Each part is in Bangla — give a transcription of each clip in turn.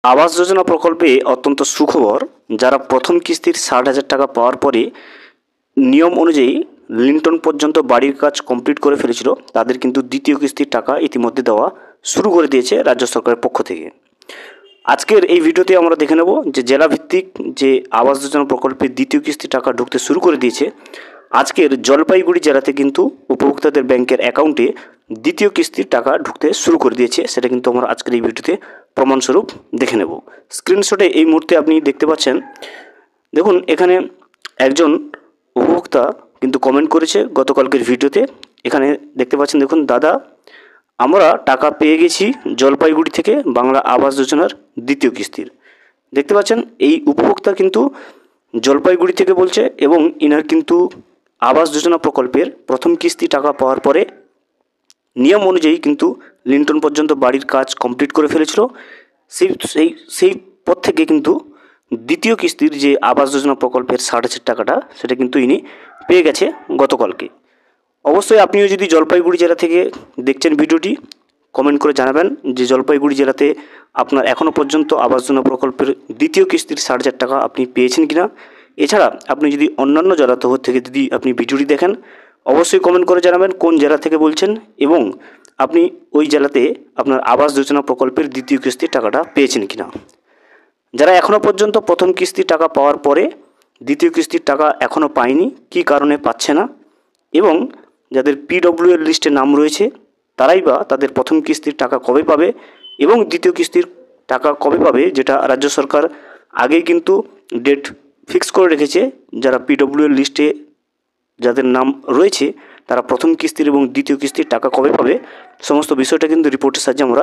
আবাস যোজনা প্রকল্পে অত্যন্ত সুখবর। যারা প্রথম কিস্তির ৬০,০০০ টাকা পাওয়ার পরে নিয়ম অনুযায়ী লিন্টন পর্যন্ত বাড়ির কাজ কমপ্লিট করে ফেলেছিল, তাদের কিন্তু দ্বিতীয় কিস্তির টাকা ইতিমধ্যে দেওয়া শুরু করে দিয়েছে রাজ্য সরকারের পক্ষ থেকে। আজকের এই ভিডিওতে আমরা দেখে নেব যে জেলাভিত্তিক যে আবাস যোজনা প্রকল্পের দ্বিতীয় কিস্তির টাকা ঢুকতে শুরু করে দিয়েছে। আজকের জলপাইগুড়ি জেলাতে কিন্তু উপভোক্তাদের ব্যাংকের অ্যাকাউন্টে দ্বিতীয় কিস্তির টাকা ঢুকতে শুরু করে দিয়েছে। সেটা কিন্তু আমরা আজকের এই ভিডিওতে প্রমাণস্বরূপ দেখে নেব। স্ক্রিনশটে এই মুহূর্তে আপনি দেখতে পাচ্ছেন, দেখুন এখানে একজন উপভোক্তা কিন্তু কমেন্ট করেছে গতকালকের ভিডিওতে। এখানে দেখতে পাচ্ছেন, দেখুন, দাদা আমরা টাকা পেয়ে গেছি জলপাইগুড়ি থেকে বাংলা আবাস যোজনার দ্বিতীয় কিস্তির। দেখতে পাচ্ছেন এই উপভোক্তা কিন্তু জলপাইগুড়ি থেকে বলছে এবং ইনার কিন্তু আবাস যোজনা প্রকল্পের প্রথম কিস্তি টাকা পাওয়ার পরে নিয়ম অনুযায়ী কিন্তু লিন্টন পর্যন্ত বাড়ির কাজ কমপ্লিট করে ফেলেছিল। সেই পর থেকে কিন্তু দ্বিতীয় কিস্তির যে আবাস যোজনা প্রকল্পের ৬০,০০০ টাকাটা সেটা কিন্তু ইনি পেয়ে গেছে গতকালকে। অবশ্যই আপনিও যদি জলপাইগুড়ি জেলা থেকে দেখছেন ভিডিওটি, কমেন্ট করে জানাবেন যে জলপাইগুড়ি জেলাতে আপনার এখনও পর্যন্ত আবাস যোজনা প্রকল্পের দ্বিতীয় কিস্তির ৬০,০০০ টাকা আপনি পেয়েছেন কিনা। এছাড়া আপনি যদি অন্যান্য জেলা থেকে যদি আপনি ভিডিওটি দেখেন, অবশ্যই কমেন্ট করে জানাবেন কোন জেলা থেকে বলছেন এবং আপনি ওই জেলাতে আপনার আবাস যোজনা প্রকল্পের দ্বিতীয় কিস্তির টাকাটা পেয়েছেন কিনা। যারা এখনও পর্যন্ত প্রথম কিস্তির টাকা পাওয়ার পরে দ্বিতীয় কিস্তির টাকা এখনও পায়নি, কী কারণে পাচ্ছে না, এবং যাদের PW এর লিস্টে নাম রয়েছে তারাই বা তাদের প্রথম কিস্তির টাকা কবে পাবে এবং দ্বিতীয় কিস্তির টাকা কবে পাবে, যেটা রাজ্য সরকার আগেই কিন্তু ডেট ফিক্স করে রেখেছে। যারা PW এর লিস্টে যাদের নাম রয়েছে তারা প্রথম কিস্তির এবং দ্বিতীয় কিস্তির টাকা কবে পাবে, সমস্ত বিষয়টা কিন্তু রিপোর্টের সাহায্যে আমরা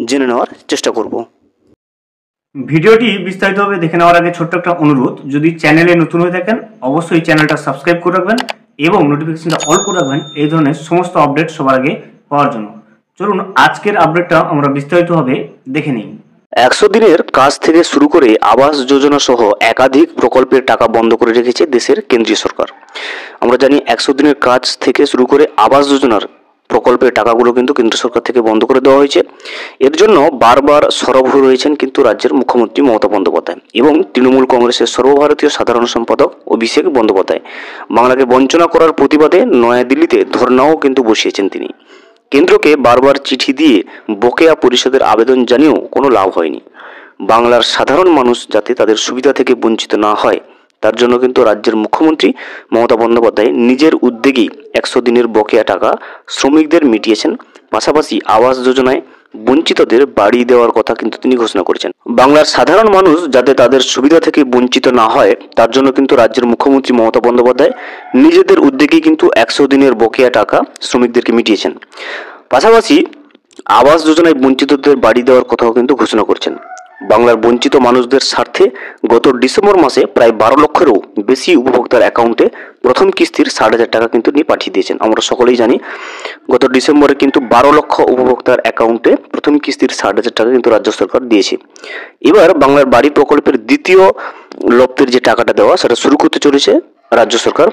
জেনে নেওয়ার চেষ্টা করব। ভিডিওটি বিস্তারিতভাবে দেখে নেওয়ার আগে ছোট্ট একটা অনুরোধ, যদি চ্যানেলে নতুন হয়ে থাকেন অবশ্যই চ্যানেলটা সাবস্ক্রাইব করে রাখবেন এবং নোটিফিকেশনটা অল করে রাখবেন এই ধরনের সমস্ত আপডেট সবার আগে পাওয়ার জন্য। চলুন আজকের আপডেটটা আমরা বিস্তারিতভাবে দেখে নিই। ১০০ দিনের কাজ থেকে শুরু করে আবাস যোজনা সহ একাধিক প্রকল্পের টাকা বন্ধ করে রেখেছে দেশের কেন্দ্রীয় সরকার। আমরা জানি ১০০ দিনের কাজ থেকে শুরু করে আবাস যোজনার প্রকল্পের টাকাগুলো কিন্তু কেন্দ্র সরকার থেকে বন্ধ করে দেওয়া হয়েছে। এর জন্য বারবার সরব হয়ে রয়েছেন কিন্তু রাজ্যের মুখ্যমন্ত্রী মমতা বন্দ্যোপাধ্যায় এবং তৃণমূল কংগ্রেসের সর্বভারতীয় সাধারণ সম্পাদক অভিষেক বন্দ্যোপাধ্যায়। বাংলাকে বঞ্চনা করার প্রতিবাদে নয়াদিল্লিতে ধর্নাও কিন্তু বসিয়েছেন তিনি। কেন্দ্রকে বারবার চিঠি দিয়ে বকেয়া পরিশোধের আবেদন জানিয়েও কোনো লাভ হয়নি। বাংলার সাধারণ মানুষ যাতে তাদের সুবিধা থেকে বঞ্চিত না হয় তার জন্য কিন্তু রাজ্যের মুখ্যমন্ত্রী মমতা বন্দ্যোপাধ্যায় নিজের উদ্যোগেই ১০০ দিনের বকেয়া টাকা শ্রমিকদের মিটিয়েছেন। পাশাপাশি আবাস যোজনায় বঞ্চিতদের বাড়ি দেওয়ার কথা কিন্তু তিনি ঘোষণা করেছেন। বাংলার সাধারণ মানুষ যাতে তাদের সুবিধা থেকে বঞ্চিত না হয় তার জন্য কিন্তু রাজ্যের মুখ্যমন্ত্রী মমতা বন্দ্যোপাধ্যায় নিজেদের উদ্যোগেই কিন্তু ১০০ দিনের বকেয়া টাকা শ্রমিকদেরকে মিটিয়েছেন। পাশাপাশি আবাস যোজনায় বঞ্চিতদের বাড়ি দেওয়ার কথাও কিন্তু ঘোষণা করছেন। বাংলার বঞ্চিত মানুষদের স্বার্থে গত ডিসেম্বর মাসে প্রায় ১২ লক্ষেরও বেশি উপভোক্তার অ্যাকাউন্টে প্রথম কিস্তির ৬০,০০০ টাকা কিন্তু নিয়ে পাঠিয়ে দিয়েছেন। আমরা সকলেই জানি গত ডিসেম্বরে কিন্তু ১২ লক্ষ উপভোক্তার অ্যাকাউন্টে প্রথম কিস্তির ৬০,০০০ টাকা কিন্তু রাজ্য সরকার দিয়েছে। এবার বাংলার বাড়ি প্রকল্পের দ্বিতীয় লপ্তের যে টাকাটা দেওয়া সেটা শুরু করতে চলেছে রাজ্য সরকার।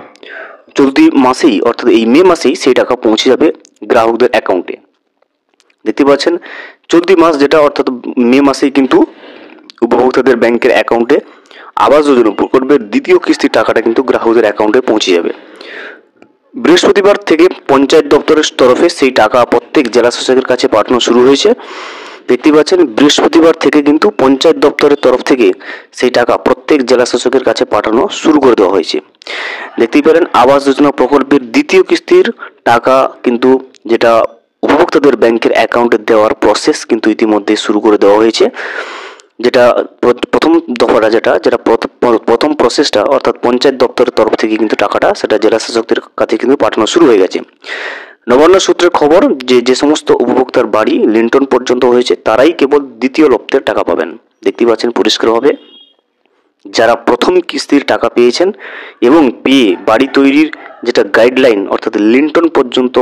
চলতি মাসেই অর্থাৎ এই মে মাসেই সেই টাকা পৌঁছে যাবে গ্রাহকদের অ্যাকাউন্টে। দেখতে পাচ্ছেন চলতি মাস যেটা অর্থাৎ মে মাসেই কিন্তু উপভোক্তাদের ব্যাংকের অ্যাকাউন্টে আবাস যোজনা প্রকল্পের দ্বিতীয় কিস্তির টাকাটা কিন্তু গ্রাহকদের অ্যাকাউন্টে পৌঁছে যাবে। বৃহস্পতিবার থেকে পঞ্চায়েত দপ্তরের তরফে সেই টাকা প্রত্যেক জেলা শাসকের কাছে পাঠানো শুরু হয়েছে। দেখতে পাচ্ছেন বৃহস্পতিবার থেকে কিন্তু পঞ্চায়েত দপ্তরের তরফ থেকে সেই টাকা প্রত্যেক জেলা শাসকের কাছে পাঠানো শুরু করে দেওয়া হয়েছে। দেখতেই পারেন আবাস যোজনা প্রকল্পের দ্বিতীয় কিস্তির টাকা কিন্তু যেটা উপভোক্তাদের ব্যাংকের অ্যাকাউন্টে দেওয়ার প্রসেস কিন্তু ইতিমধ্যে শুরু করে দেওয়া হয়েছে। যেটা প্রথম দফাটা যেটা প্রথম প্রসেসটা অর্থাৎ পঞ্চায়েত দপ্তরের তরফ থেকে কিন্তু টাকাটা সেটা জেলা শাসকদের কাছে কিন্তু পাঠানো শুরু হয়ে গেছে। নবান্ন সূত্রের খবর যে সমস্ত উপভোক্তার বাড়ি লিন্টন পর্যন্ত হয়েছে তারাই কেবল দ্বিতীয় লপ্তের টাকা পাবেন। দেখতে পাচ্ছেন পরিষ্কারভাবে যারা প্রথম কিস্তির টাকা পেয়েছেন এবং পেয়ে বাড়ি তৈরির যেটা গাইডলাইন অর্থাৎ লিন্টন পর্যন্ত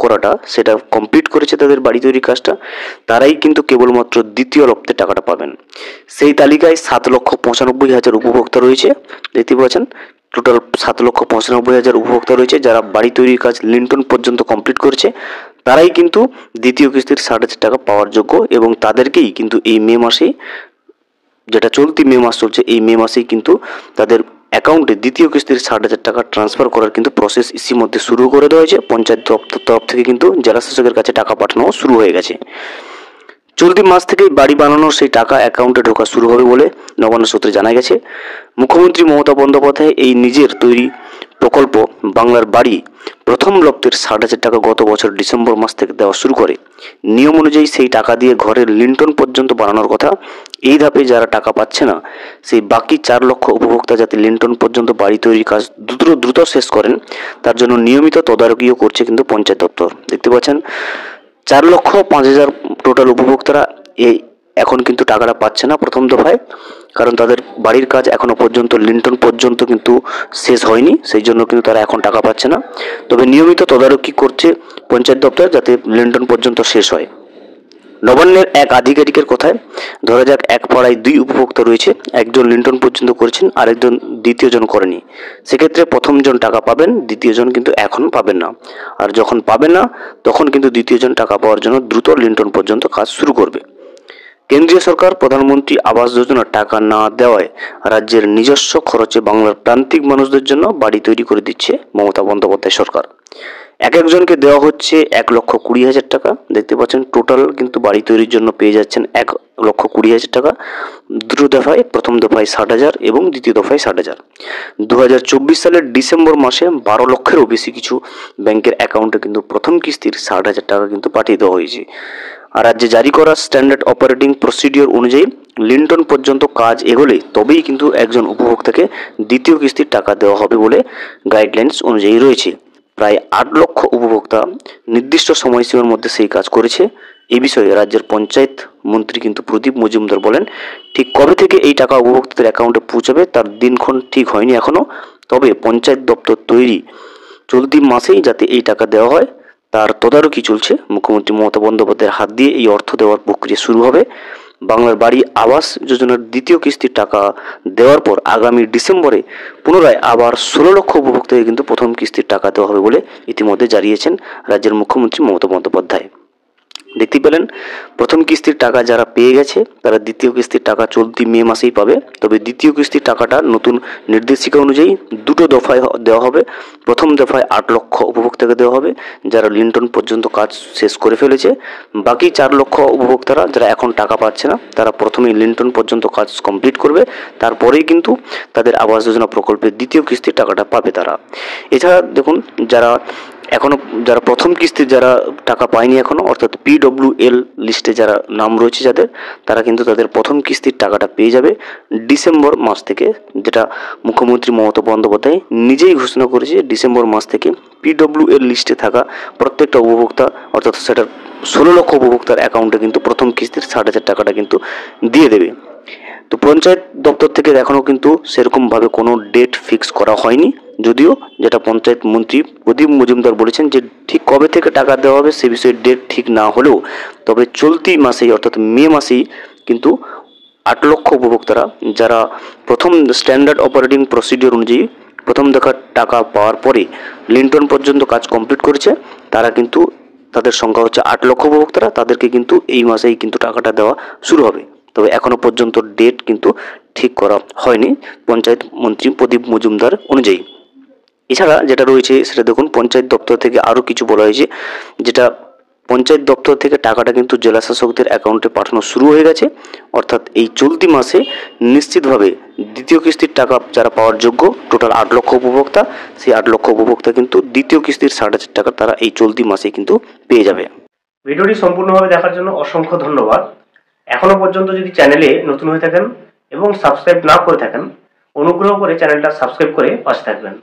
করাটা সেটা কমপ্লিট করেছে তাদের বাড়ি তৈরির কাজটা, তারাই কিন্তু কেবলমাত্র দ্বিতীয় লপ্তের টাকাটা পাবেন। সেই তালিকায় 7,95,000 উপভোক্তা রয়েছে। দেখতে পাচ্ছেন টোটাল 7,95,000 উপভোক্তা রয়েছে যারা বাড়ি তৈরির কাজ লিন্টন পর্যন্ত কমপ্লিট করেছে। তারাই কিন্তু দ্বিতীয় কিস্তির ৬০,০০০ টাকা পাওয়ার যোগ্য এবং তাদেরকেই কিন্তু এই মে মাসেই যেটা চলতি মে মাস চলছে, এই মে মাসেই কিন্তু তাদের অ্যাকাউন্টে দ্বিতীয় কিস্তির 60,000 টাকা ট্রান্সফার করার কিন্তু প্রসেস ইতিমধ্যে শুরু করে দেওয়া হয়েছে। পঞ্চায়েত দপ্তর তরফ থেকে কিন্তু জেলা শাসকের কাছে টাকা পাঠানো শুরু হয়ে গেছে। চলতি মাস থেকেই বাড়ি বানানোর সেই টাকা অ্যাকাউন্টে ঢোকা শুরু হবে বলে নবান্ন সূত্রে জানা গেছে। মুখ্যমন্ত্রী মমতা বন্দ্যোপাধ্যায় এই নিজের তৈরি প্রকল্প বাংলার বাড়ি প্রথম লপ্তের 60,000 টাকা গত বছর ডিসেম্বর মাস থেকে দেওয়া শুরু করে। নিয়ম অনুযায়ী সেই টাকা দিয়ে ঘরের লিন্টন পর্যন্ত বানানোর কথা। এই ধাপে যারা টাকা পাচ্ছে না, সেই বাকি 4 লক্ষ উপভোক্তা যাতে লিন্টন পর্যন্ত বাড়ি তৈরির কাজ দ্রুত শেষ করেন, তার জন্য নিয়মিত তদারকিও করছে কিন্তু পঞ্চায়েত দপ্তর। দেখতে পাচ্ছেন 4,05,000 টোটাল উপভোক্তারা এখন কিন্তু টাকাটা পাচ্ছে না প্রথম দফায়, কারণ তাদের বাড়ির কাজ এখনো পর্যন্ত লিন্টন পর্যন্ত কিন্তু শেষ হয়নি, সেই জন্য কিন্তু তারা এখন টাকা পাচ্ছে না। তবে নিয়মিত তদারকি করছে পঞ্চায়েত দপ্তর যাতে লিন্টন পর্যন্ত শেষ হয়। নবান্নের এক আধিকারিকের কথায় ধরা যাক এক পাড়ায় 2 উপভোক্তা রয়েছে, একজন লিন্টন পর্যন্ত করেছেন, আরেকজন দ্বিতীয়জন করেনি। সেক্ষেত্রে প্রথমজন টাকা পাবেন, দ্বিতীয়জন কিন্তু এখন পাবেন না। আর যখন পাবেন না তখন কিন্তু দ্বিতীয়জন টাকা পাওয়ার জন্য দ্রুত লিন্টন পর্যন্ত কাজ শুরু করবে। কেন্দ্রীয় সরকার প্রধানমন্ত্রী আবাস যোজনার টাকা না দেওয়ায় রাজ্যের নিজস্ব খরচে বাংলার প্রান্তিক মানুষদের জন্য বাড়ি তৈরি করে দিচ্ছে মমতা বন্দ্যোপাধ্যায় সরকার। এক একজনকে দেওয়া হচ্ছে 1,20,000 টাকা। দেখতে পাচ্ছেন টোটাল কিন্তু বাড়ি তৈরির জন্য পেয়ে যাচ্ছেন 1,20,000 টাকা। দুটো দফায়, প্রথম দফায় 60,000 এবং দ্বিতীয় দফায় 60,000। 2024 সালের ডিসেম্বর মাসে 12 লক্ষেরও বেশি কিছু ব্যাংকের অ্যাকাউন্টে কিন্তু প্রথম কিস্তির 60,000 টাকা কিন্তু পাঠিয়ে দেওয়া হয়েছে। আর রাজ্যে জারি করা স্ট্যান্ডার্ড অপারেটিং প্রসিডিওর অনুযায়ী লিন্টন পর্যন্ত কাজ এগোলে তবেই কিন্তু একজন উপভোক্তাকে দ্বিতীয় কিস্তির টাকা দেওয়া হবে বলে গাইডলাইন্স অনুযায়ী রয়েছে। প্রায় 8 লক্ষ উপভোক্তা নির্দিষ্ট সময়সীমার মধ্যে সেই কাজ করেছে। এই বিষয়ে রাজ্যের পঞ্চায়েত মন্ত্রী কিন্তু প্রদীপ মজুমদার বলেন, ঠিক কবে থেকে এই টাকা উপভোক্তাদের অ্যাকাউন্টে পৌঁছাবে তার দিনক্ষণ ঠিক হয়নি এখনো, তবে পঞ্চায়েত দপ্তর তৈরি চলতি মাসেই যাতে এই টাকা দেওয়া হয় তার তদারকি চলছে। মুখ্যমন্ত্রী মমতা বন্দ্যোপাধ্যায়ের হাত দিয়ে এই অর্থ দেওয়ার প্রক্রিয়া শুরু হবে। বাংলার বাড়ি আবাস যোজনার দ্বিতীয় কিস্তির টাকা দেওয়ার পর আগামী ডিসেম্বরে পুনরায় আবার 16 লক্ষ উপভোক্তাকে কিন্তু প্রথম কিস্তির টাকা দেওয়া হবে বলে ইতিমধ্যে জানিয়েছেন রাজ্যের মুখ্যমন্ত্রী মমতা বন্দ্যোপাধ্যায়। দেখতে পেলেন প্রথম কিস্তির টাকা যারা পেয়ে গেছে তারা দ্বিতীয় কিস্তির টাকা চলতি মে মাসেই পাবে। তবে দ্বিতীয় কিস্তির টাকাটা নতুন নির্দেশিকা অনুযায়ী 2টো দফায় দেওয়া হবে। প্রথম দফায় 8 লক্ষ উপভোক্তাকে দেওয়া হবে যারা লিন্টন পর্যন্ত কাজ শেষ করে ফেলেছে। বাকি 4 লক্ষ উপভোক্তারা যারা এখন টাকা পাচ্ছে না তারা প্রথমেই লিন্টন পর্যন্ত কাজ কমপ্লিট করবে, তারপরেই কিন্তু তাদের আবাস যোজনা প্রকল্পের দ্বিতীয় কিস্তির টাকাটা পাবে তারা। এছাড়া দেখুন যারা প্রথম কিস্তির যারা টাকা পায়নি এখনো, অর্থাৎ PWL লিস্টে যারা নাম রয়েছে যাদের, তারা কিন্তু তাদের প্রথম কিস্তির টাকাটা পেয়ে যাবে ডিসেম্বর মাস থেকে, যেটা মুখ্যমন্ত্রী মমতা বন্দ্যোপাধ্যায় নিজেই ঘোষণা করেছে। ডিসেম্বর মাস থেকে PWL লিস্টে থাকা প্রত্যেকটা উপভোক্তা, অর্থাৎ সেটার 16 লক্ষ উপভোক্তার অ্যাকাউন্টে কিন্তু প্রথম কিস্তির 60,000 টাকাটা কিন্তু দিয়ে দেবে। তো পঞ্চায়েত দপ্তর থেকে এখনও কিন্তু সেরকমভাবে কোনো ডেট ফিক্স করা হয়নি, যদিও যেটা পঞ্চায়েত মন্ত্রী প্রদীপ মজুমদার বলেছেন যে ঠিক কবে থেকে টাকা দেওয়া হবে সে বিষয়ে ডেট ঠিক না হলেও তবে চলতি মাসেই অর্থাৎ মে মাসেই কিন্তু 8 লক্ষ উপভোক্তারা যারা প্রথম স্ট্যান্ডার্ড অপারেটিং প্রসিডিওর অনুযায়ী প্রথম দেখার টাকা পাওয়ার পরে লিন্টন পর্যন্ত কাজ কমপ্লিট করেছে, তারা কিন্তু তাদের সংখ্যা হচ্ছে 8 লক্ষ উপভোক্তারা, তাদেরকে কিন্তু এই মাসেই কিন্তু টাকাটা দেওয়া শুরু হবে। তবে এখনো পর্যন্ত ডেট কিন্তু ঠিক করা হয়নি পঞ্চায়েত মন্ত্রী প্রদীপ মজুমদার অনুযায়ী। এছাড়া যেটা রয়েছে সেটা দেখুন, পঞ্চায়েত দপ্তর থেকে আরও কিছু বলা হয়েছে, যেটা পঞ্চায়েত দপ্তর থেকে টাকাটা কিন্তু জেলা শাসকদের অ্যাকাউন্টে পাঠানো শুরু হয়ে গেছে। অর্থাৎ এই চলতি মাসে নিশ্চিতভাবে দ্বিতীয় কিস্তির টাকা যারা পাওয়ার যোগ্য টোটাল 8 লক্ষ উপভোক্তা, সেই 8 লক্ষ উপভোক্তা কিন্তু দ্বিতীয় কিস্তির 60,000 টাকা তারা এই চলতি মাসে কিন্তু পেয়ে যাবে। ভিডিওটি সম্পূর্ণভাবে দেখার জন্য অসংখ্য ধন্যবাদ। এখনো পর্যন্ত যদি চ্যানেলে নতুন হয়ে থাকেন এবং সাবস্ক্রাইব না করে থাকেন, অনুগ্রহ করে চ্যানেলটা সাবস্ক্রাইব করে পাশে থাকবেন।